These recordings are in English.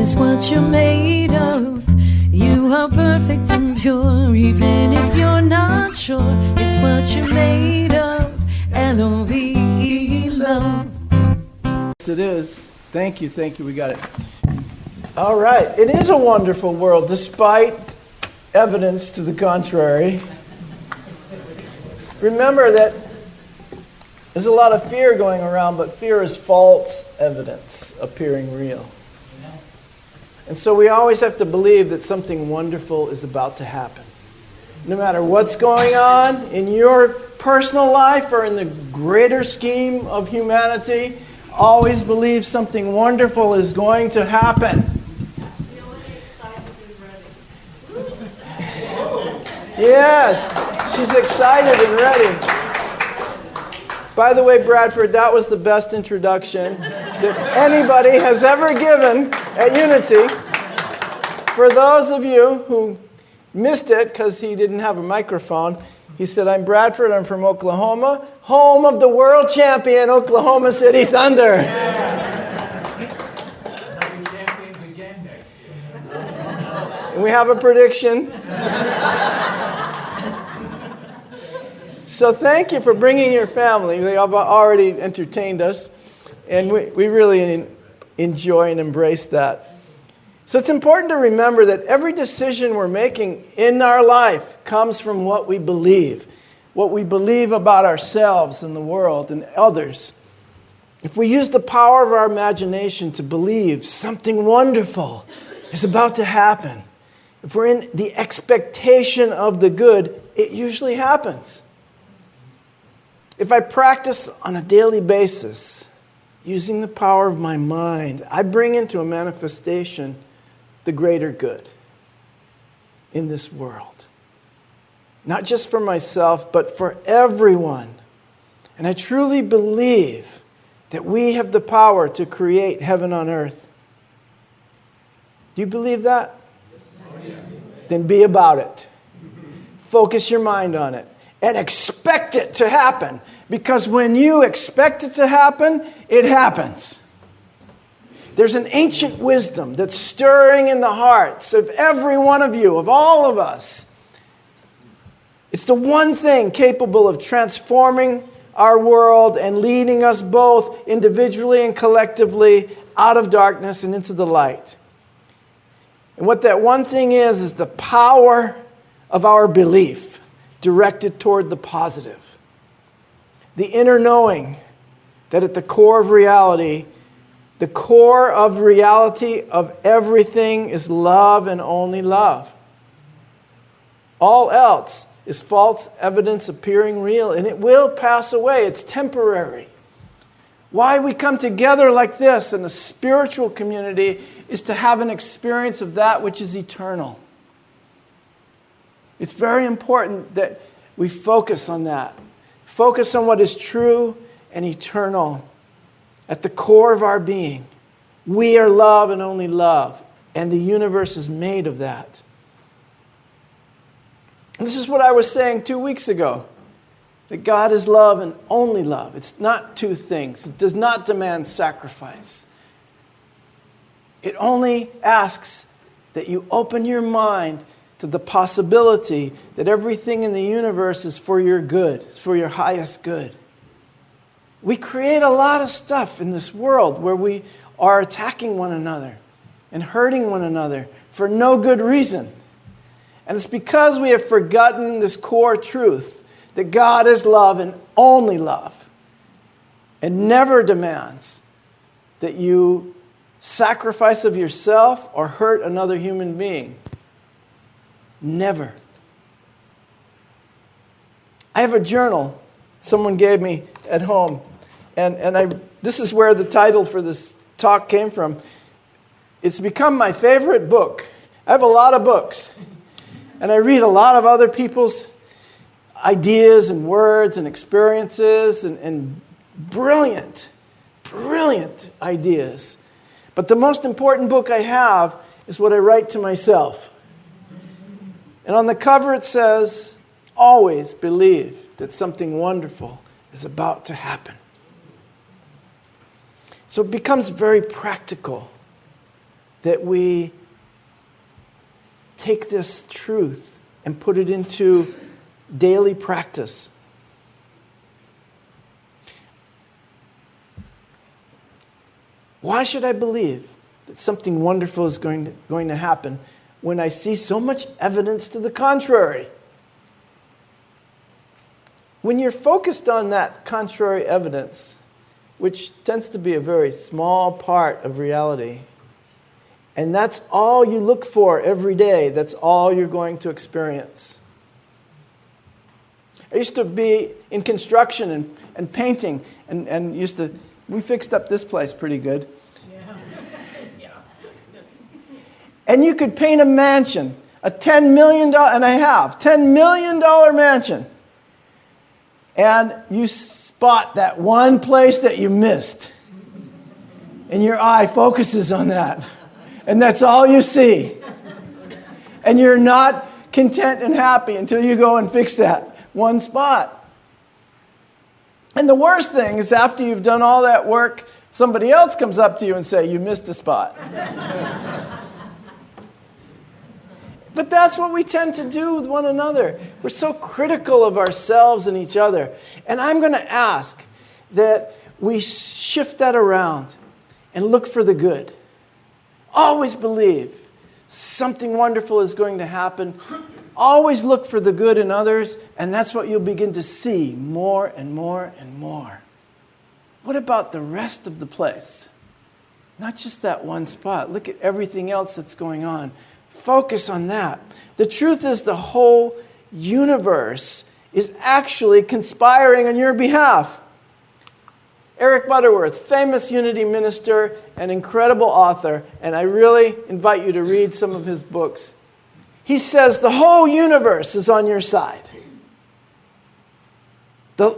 is what you're made of. You are perfect and pure, even if you're not sure. It's what you're made of. L-O-V-E, love. Yes, it is. Thank you, we got it. All right, it is a wonderful world, despite evidence to the contrary. Remember that there's a lot of fear going around, but fear is false evidence appearing real. And so we always have to believe that something wonderful is about to happen. No matter what's going on in your personal life or in the greater scheme of humanity, always believe something wonderful is going to happen. Yes, she's excited and ready. By the way, Bradford, that was the best introduction that anybody has ever given at Unity. For those of you who missed it because he didn't have a microphone, he said, I'm Bradford, I'm from Oklahoma, home of the world champion Oklahoma City Thunder. And we have a prediction. So thank you for bringing your family. They have already entertained us, and we really enjoy and embrace that. So it's important to remember that every decision we're making in our life comes from what we believe about ourselves and the world and others. If we use the power of our imagination to believe something wonderful is about to happen, if we're in the expectation of the good, it usually happens. If I practice on a daily basis, using the power of my mind, I bring into a manifestation the greater good in this world. Not just for myself, but for everyone. And I truly believe that we have the power to create heaven on earth. Do you believe that? Yes. Then be about it. Focus your mind on it. And expect it to happen. Because when you expect it to happen, it happens. There's an ancient wisdom that's stirring in the hearts of every one of you, of all of us. It's the one thing capable of transforming our world and leading us both individually and collectively out of darkness and into the light. And what that one thing is the power of our belief directed toward the positive. The inner knowing that at the core of reality of everything is love and only love. All else is false evidence appearing real, and it will pass away. It's temporary. Why we come together like this in a spiritual community is to have an experience of that which is eternal. It's very important that we focus on that. Focus on what is true and eternal. At the core of our being, we are love and only love. And the universe is made of that. And this is what I was saying 2 weeks ago. That God is love and only love. It's not two things. It does not demand sacrifice. It only asks that you open your mind to the possibility that everything in the universe is for your good. It's for your highest good. We create a lot of stuff in this world where we are attacking one another and hurting one another for no good reason. And it's because we have forgotten this core truth that God is love and only love, and never demands that you sacrifice of yourself or hurt another human being. Never. I have a journal someone gave me at home, and this is where the title for this talk came from. It's become my favorite book. I have a lot of books, and I read a lot of other people's ideas and words and experiences and brilliant ideas. But the most important book I have is what I write to myself. And on the cover it says, always believe that something wonderful is about to happen. So it becomes very practical that we take this truth and put it into daily practice. Why should I believe that something wonderful is going to happen when I see so much evidence to the contrary? When you're focused on that contrary evidence, which tends to be a very small part of reality, and that's all you look for every day, that's all you're going to experience. I used to be in construction and painting, and we fixed up this place pretty good. Yeah. And you could paint a mansion, a $10 million, and I have, $10 million mansion. And you spot that one place that you missed. And your eye focuses on that. And that's all you see. And you're not content and happy until you go and fix that one spot. And the worst thing is after you've done all that work, somebody else comes up to you and say, you missed a spot. But that's what we tend to do with one another. We're so critical of ourselves and each other. And I'm going to ask that we shift that around and look for the good. Always believe something wonderful is going to happen. Always look for the good in others, and that's what you'll begin to see more and more and more. What about the rest of the place? Not just that one spot. Look at everything else that's going on. Focus on that. The truth is the whole universe is actually conspiring on your behalf. Eric Butterworth, famous Unity minister and incredible author, and I really invite you to read some of his books. He says the whole universe is on your side. The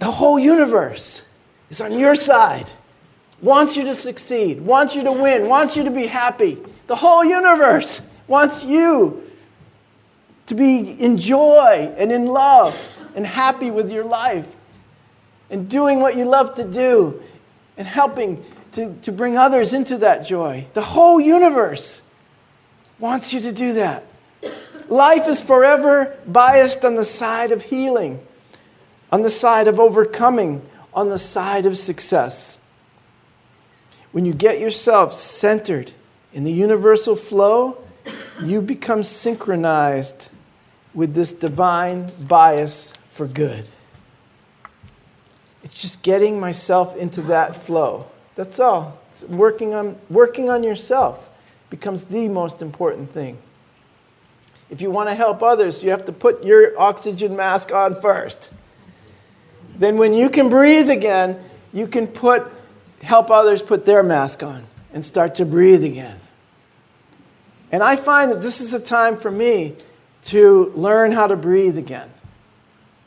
whole universe is on your side. Wants you to succeed, wants you to win, wants you to be happy. The whole universe wants you to be in joy and in love and happy with your life and doing what you love to do and helping to bring others into that joy. The whole universe wants you to do that. Life is forever biased on the side of healing, on the side of overcoming, on the side of success. When you get yourself centered in the universal flow, you become synchronized with this divine bias for good. It's just getting myself into that flow. That's all. It's working on yourself becomes the most important thing. If you want to help others, you have to put your oxygen mask on first. Then when you can breathe again, you can help others put their mask on and start to breathe again. And I find that this is a time for me to learn how to breathe again,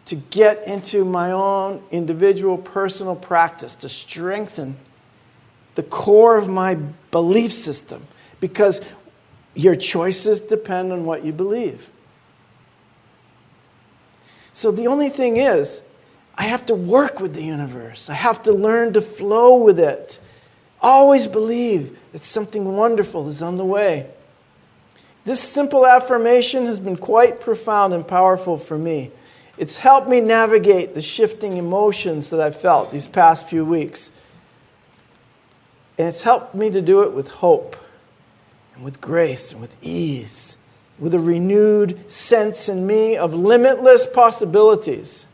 to get into my own individual personal practice, to strengthen the core of my belief system, because your choices depend on what you believe. So the only thing is, I have to work with the universe. I have to learn to flow with it. Always believe that something wonderful is on the way. This simple affirmation has been quite profound and powerful for me. It's helped me navigate the shifting emotions that I've felt these past few weeks. And it's helped me to do it with hope and with grace and with ease, with a renewed sense in me of limitless possibilities.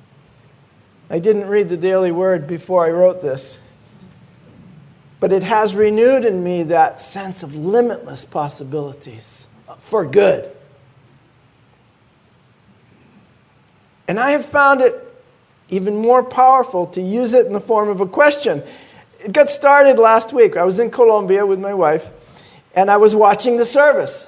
I didn't read the Daily Word before I wrote this, but it has renewed in me that sense of limitless possibilities for good. And I have found it even more powerful to use it in the form of a question. It got started last week. I was in Colombia with my wife, and I was watching the service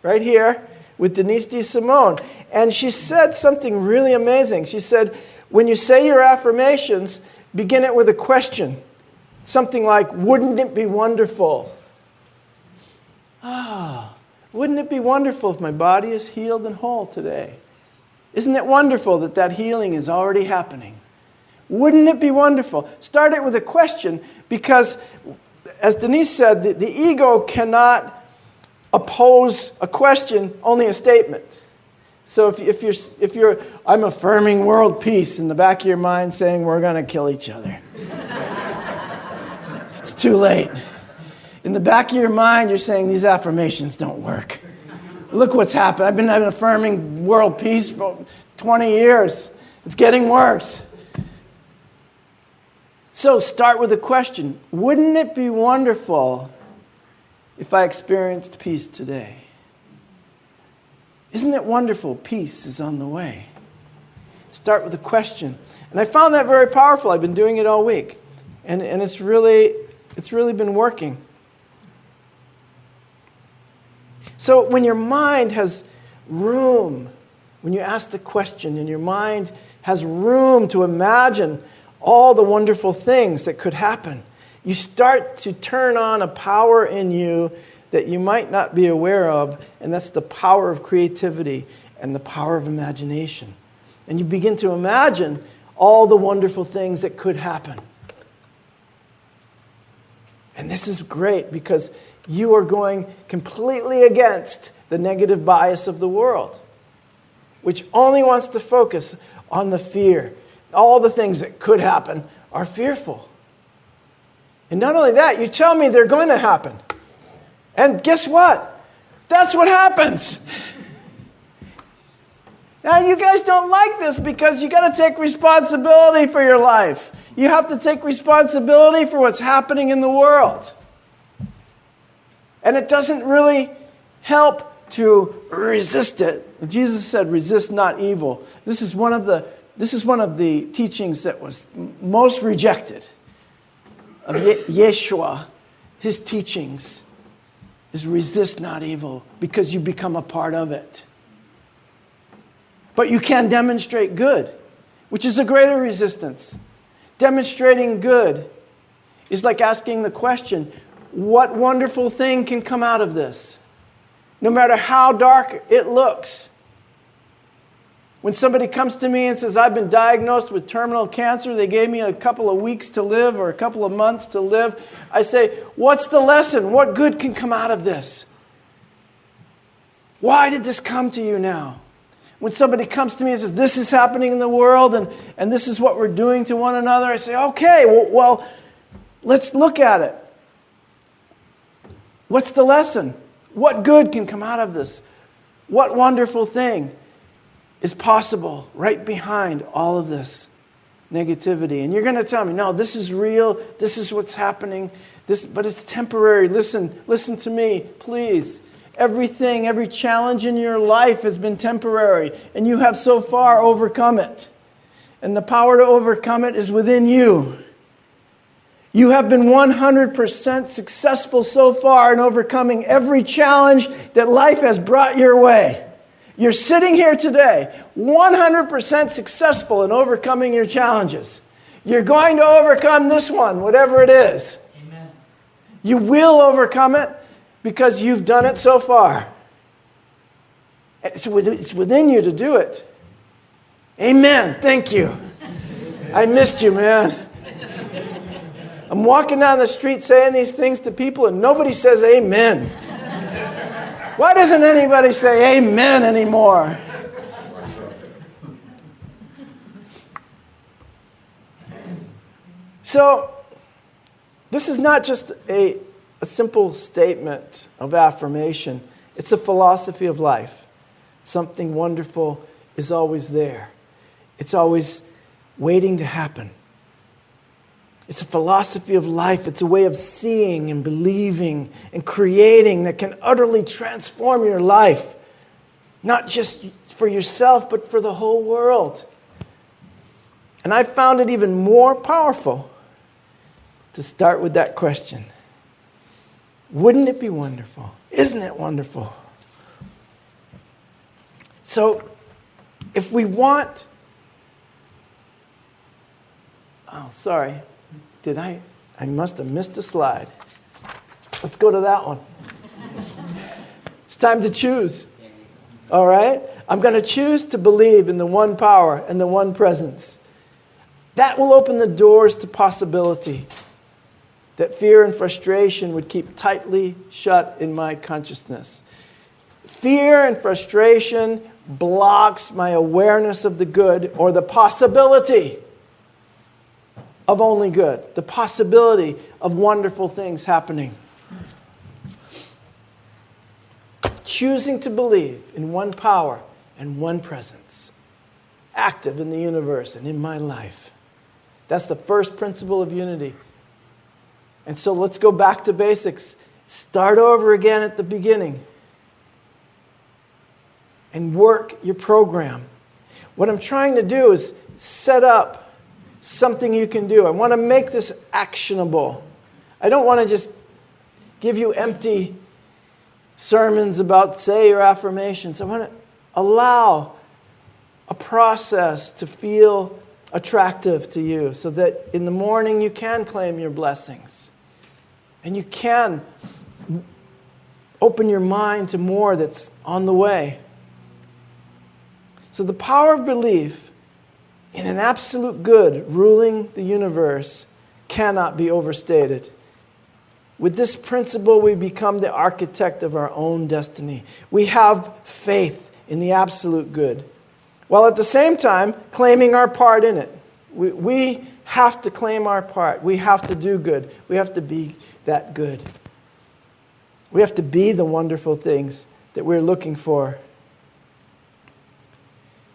right here with Denise DeSimone. And she said something really amazing. She said, when you say your affirmations, begin it with a question. Something like, wouldn't it be wonderful? Wouldn't it be wonderful if my body is healed and whole today? Isn't it wonderful that that healing is already happening? Wouldn't it be wonderful? Start it with a question, because as Denise said, the ego cannot oppose a question, only a statement. So if you're, I'm affirming world peace, in the back of your mind saying we're going to kill each other. It's too late. In the back of your mind, you're saying these affirmations don't work. Look what's happened. I've been affirming world peace for 20 years. It's getting worse. So start with a question. Wouldn't it be wonderful if I experienced peace today? Isn't it wonderful? Peace is on the way. Start with a question. And I found that very powerful. I've been doing it all week. And it's really been working. So when your mind has room, when you ask the question and your mind has room to imagine all the wonderful things that could happen, you start to turn on a power in you that you might not be aware of, and that's the power of creativity and the power of imagination. And you begin to imagine all the wonderful things that could happen. And this is great because you are going completely against the negative bias of the world, which only wants to focus on the fear. All the things that could happen are fearful. And not only that, you tell me they're going to happen. And guess what? That's what happens. Now, you guys don't like this because you got to take responsibility for your life. You have to take responsibility for what's happening in the world. And it doesn't really help to resist it. Jesus said, resist not evil. This is one of the teachings that was most rejected of Yeshua. His teachings is resist not evil because you become a part of it. But you can demonstrate good, which is a greater resistance. Demonstrating good is like asking the question, what wonderful thing can come out of this? No matter how dark it looks. When somebody comes to me and says, I've been diagnosed with terminal cancer, they gave me a couple of weeks to live or a couple of months to live, I say, what's the lesson? What good can come out of this? Why did this come to you now? When somebody comes to me and says, this is happening in the world and this is what we're doing to one another, I say, okay, well, let's look at it. What's the lesson? What good can come out of this? What wonderful thing is possible right behind all of this negativity? And you're going to tell me, no, this is real. This is what's happening. But it's temporary. Listen to me, please. Everything, every challenge in your life has been temporary, and you have so far overcome it. And the power to overcome it is within you. You have been 100% successful so far in overcoming every challenge that life has brought your way. You're sitting here today, 100% successful in overcoming your challenges. You're going to overcome this one, whatever it is. Amen. You will overcome it because you've done it so far. It's within you to do it. Amen. Thank you. I missed you, man. I'm walking down the street saying these things to people and nobody says amen. Why doesn't anybody say amen anymore? So, this is not just a simple statement of affirmation. It's a philosophy of life. Something wonderful is always there. It's always waiting to happen. It's a philosophy of life. It's a way of seeing and believing and creating that can utterly transform your life. Not just for yourself, but for the whole world. And I found it even more powerful to start with that question. Wouldn't it be wonderful? Isn't it wonderful? So, if we want... Oh, sorry. I must have missed a slide. Let's go to that one. It's time to choose. All right? I'm going to choose to believe in the one power and the one presence. That will open the doors to possibility. that fear and frustration would keep tightly shut in my consciousness. Fear and frustration blocks my awareness of the good or the possibility of only good, the possibility of wonderful things happening. Choosing to believe in one power and one presence, active in the universe and in my life. That's the first principle of unity. And so let's go back to basics. Start over again at the beginning and work your program. What I'm trying to do is set up something you can do. I want to make this actionable. I don't want to just give you empty sermons about say your affirmations. I want to allow a process to feel attractive to you so that in the morning you can claim your blessings and you can open your mind to more that's on the way. So the power of belief in an absolute good ruling the universe cannot be overstated. With this principle, we become the architect of our own destiny. We have faith in the absolute good, while at the same time claiming our part in it. We have to claim our part. We have to do good. We have to be that good. We have to be the wonderful things that we're looking for.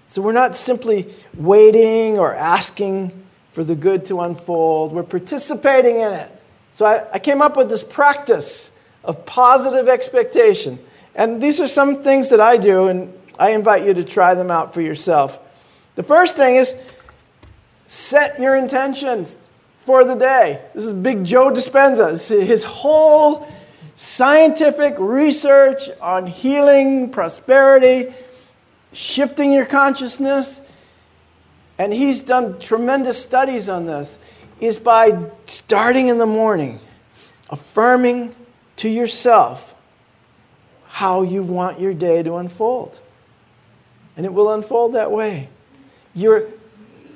So we're not simply waiting or asking for the good to unfold. We're participating in it. So I came up with this practice of positive expectation. And these are some things that I do, and I invite you to try them out for yourself. The first thing is set your intentions for the day. This is Big Joe Dispenza. His whole scientific research on healing, prosperity, shifting your consciousness, and he's done tremendous studies on this, is by starting in the morning, affirming to yourself how you want your day to unfold. And it will unfold that way. You're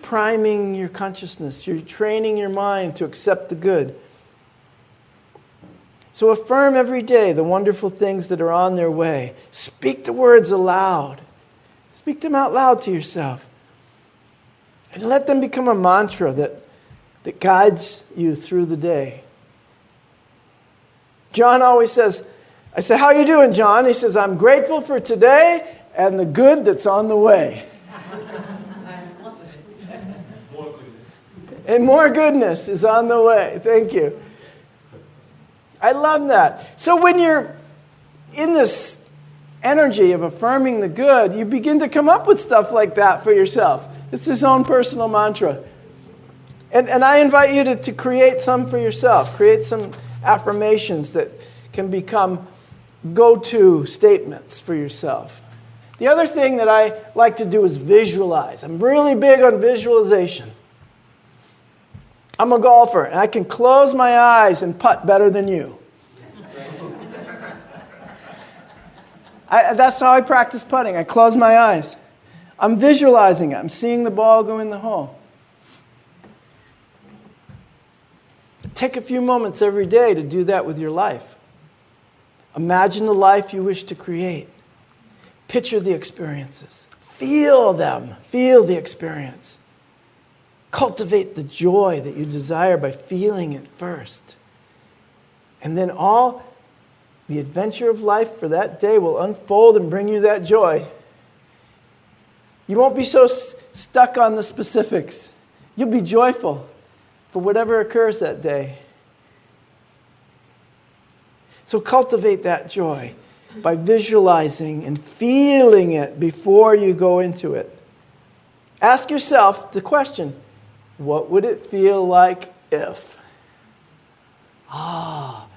priming your consciousness. You're training your mind to accept the good. So affirm every day the wonderful things that are on their way. Speak the words aloud. Speak them out loud to yourself. And let them become a mantra that guides you through the day. John always says, I say, how you doing, John? He says, I'm grateful for today and the good that's on the way. More goodness. And more goodness is on the way. Thank you. I love that. So when you're in this energy of affirming the good, you begin to come up with stuff like that for yourself. It's his own personal mantra. And I invite you to create some for yourself. Create some affirmations that can become go-to statements for yourself. The other thing that I like to do is visualize. I'm really big on visualization. I'm a golfer, and I can close my eyes and putt better than you. That's how I practice putting. I close my eyes. I'm visualizing it. I'm seeing the ball go in the hole. Take a few moments every day to do that with your life. Imagine the life you wish to create. Picture the experiences. Feel them. Feel the experience. Cultivate the joy that you desire by feeling it first. And then all the adventure of life for that day will unfold and bring you that joy. You won't be so stuck on the specifics. You'll be joyful for whatever occurs that day. So cultivate that joy by visualizing and feeling it before you go into it. Ask yourself the question, what would it feel like if? I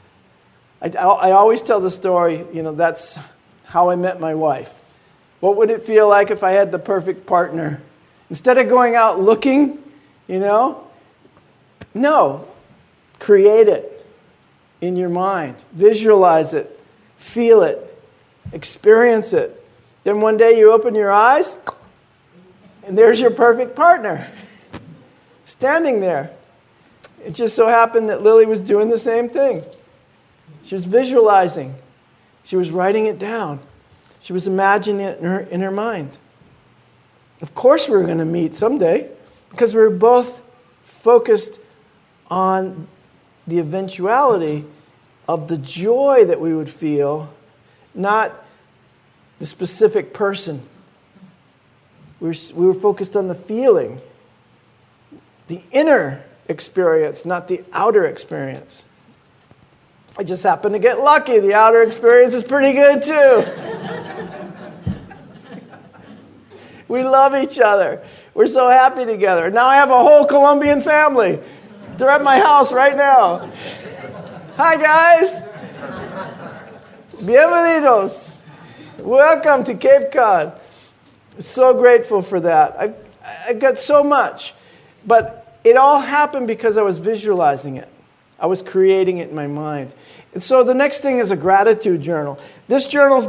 always tell the story, that's how I met my wife. What would it feel like if I had the perfect partner? Instead of going out looking, no. Create it in your mind. Visualize it. Feel it. Experience it. Then one day you open your eyes, and there's your perfect partner. Standing there. It just so happened that Lily was doing the same thing. She was visualizing. She was writing it down. She was imagining it in her mind. Of course we were going to meet someday because we were both focused on the eventuality of the joy that we would feel, not the specific person. We were focused on the feeling, the inner experience, not the outer experience. I just happened to get lucky. The outer experience is pretty good too. We love each other. We're so happy together. Now I have a whole Colombian family. They're at my house right now. Hi, guys. Bienvenidos. Welcome to Cape Cod. So grateful for that. I've got so much. But it all happened because I was visualizing it. I was creating it in my mind. And so the next thing is a gratitude journal. This journal has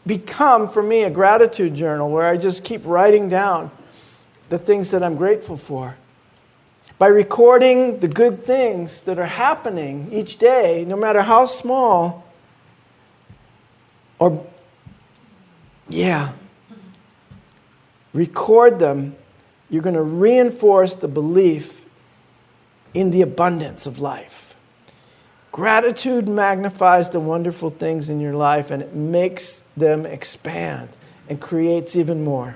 become for me a gratitude journal where I just keep writing down the things that I'm grateful for. By recording the good things that are happening each day, no matter how small, record them, you're going to reinforce the belief in the abundance of life. Gratitude magnifies the wonderful things in your life and it makes them expand and creates even more.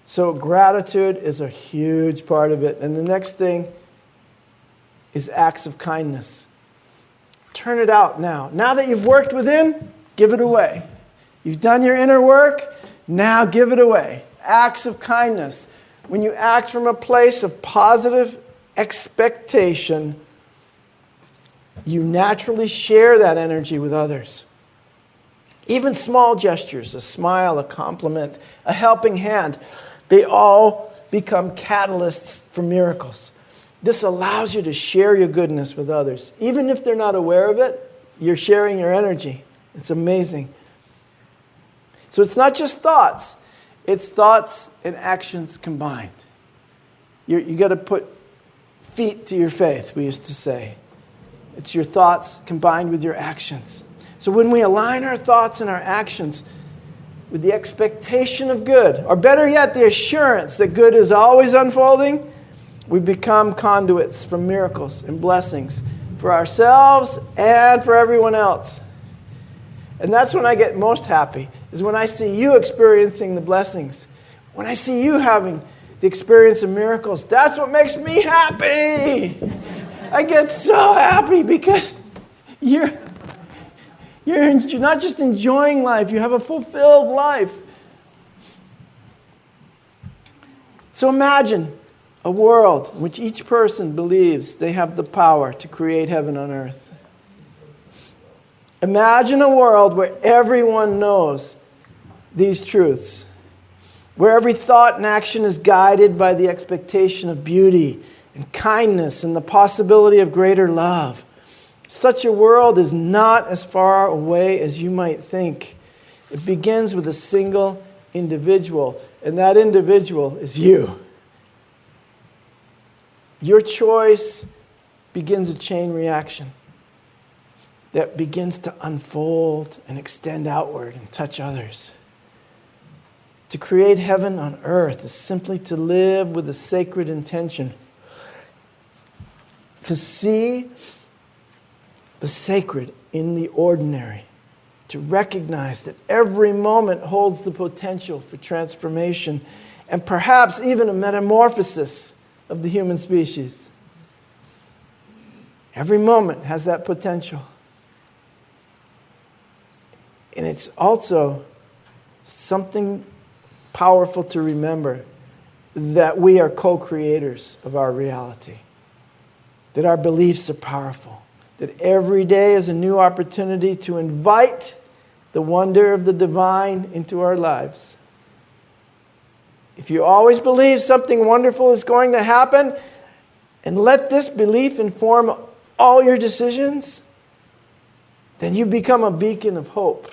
So gratitude is a huge part of it. And the next thing is acts of kindness. Turn it out now. Now that you've worked within, give it away. You've done your inner work, now give it away. Acts of kindness. When you act from a place of positive expectation, you naturally share that energy with others. Even small gestures, a smile, a compliment, a helping hand, they all become catalysts for miracles. This allows you to share your goodness with others. Even if they're not aware of it, you're sharing your energy. It's amazing. So it's not just thoughts. It's thoughts and actions combined. You got to put feet to your faith, we used to say. It's your thoughts combined with your actions. So when we align our thoughts and our actions with the expectation of good, or better yet, the assurance that good is always unfolding, we become conduits for miracles and blessings for ourselves and for everyone else. And that's when I get most happy, is when I see you experiencing the blessings. When I see you having the experience of miracles, that's what makes me happy. I get so happy because you're not just enjoying life, you have a fulfilled life. So imagine a world in which each person believes they have the power to create heaven on earth. Imagine a world where everyone knows these truths, where every thought and action is guided by the expectation of beauty and kindness and the possibility of greater love. Such a world is not as far away as you might think. It begins with a single individual, and that individual is you. Your choice begins a chain reaction that begins to unfold and extend outward and touch others. To create heaven on earth is simply to live with a sacred intention. To see the sacred in the ordinary. To recognize that every moment holds the potential for transformation and perhaps even a metamorphosis of the human species. Every moment has that potential. And it's also something powerful to remember that we are co-creators of our reality. That our beliefs are powerful. That every day is a new opportunity to invite the wonder of the divine into our lives. If you always believe something wonderful is going to happen, and let this belief inform all your decisions, then you become a beacon of hope.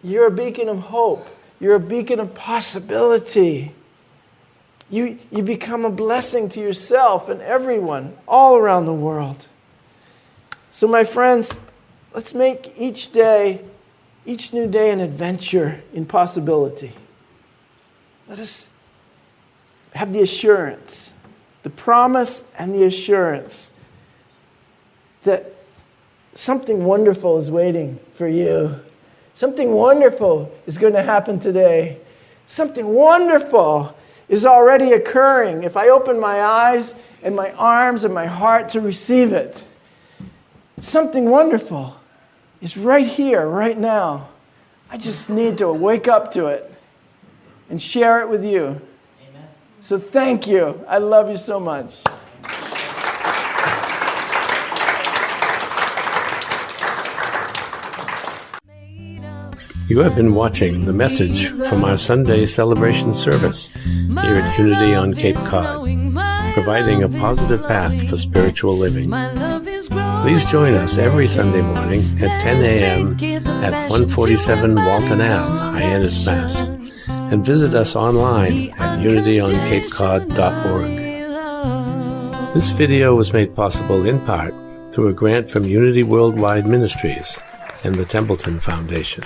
You're a beacon of hope. You're a beacon of possibility. you become a blessing to yourself and everyone all around the world. So my friends, let's make each new day an adventure in possibility. Let us have the assurance, the promise and the assurance that something wonderful is waiting for you. Something wonderful is going to happen today. Something wonderful is already occurring if I open my eyes and my arms and my heart to receive it. Something wonderful is right here, right now. I just need to wake up to it and share it with you. Amen. So thank you. I love you so much. You have been watching the message from our Sunday celebration service here at Unity on Cape Cod, providing a positive path for spiritual living. Please join us every Sunday morning at 10 a.m. at 147 Walton Ave, Hyannis, Mass. And visit us online at unityoncapecod.org. This video was made possible in part through a grant from Unity Worldwide Ministries and the Templeton Foundation.